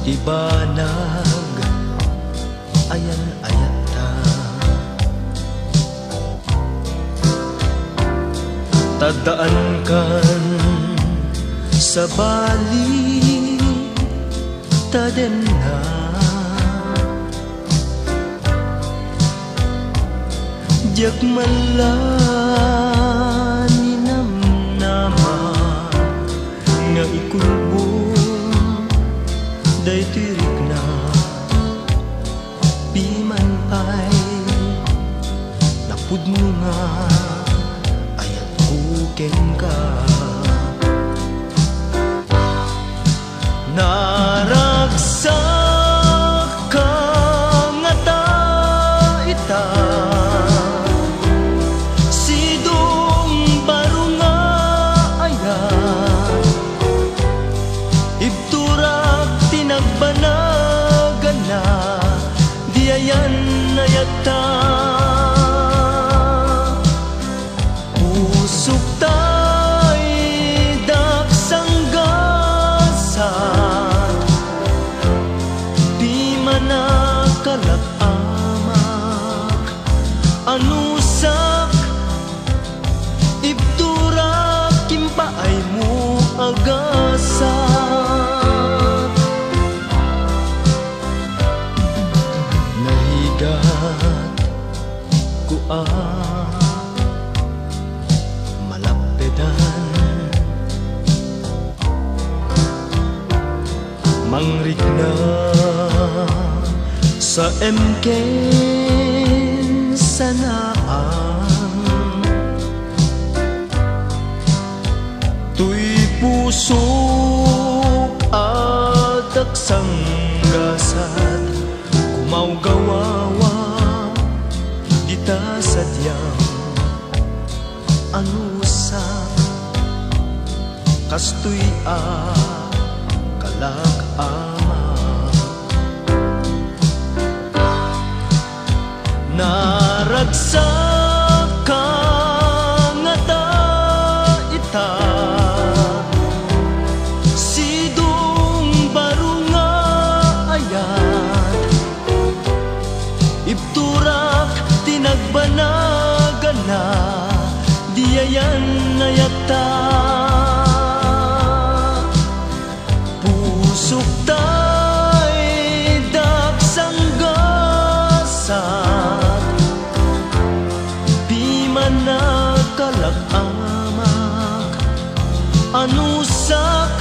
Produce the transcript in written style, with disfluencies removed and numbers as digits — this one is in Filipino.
ibanag ayan ayata tadaan kan sa bali taden na jak malani namnama nga ikulbong day tirik na piman ay napudno nga ayat kuken ka naragsak ka nga ta ita sidong baro nga ayat ibturak tinagbanagan na diayan ayata pusok tay daksang gasa kalak-amak anusak ibturak kimpaay mo agasak nahigat ko malappedan mangrikna sa MKen sanaang tuy pusok at daksang gasat kumaw gawawa dita sadyang anusak kastoy kalak-ama naragsak ka nga ta ita sidong baro nga ayat ibturak tinagbanagan na diayan ayata pusok tay daksang gasa kalak-amak anusak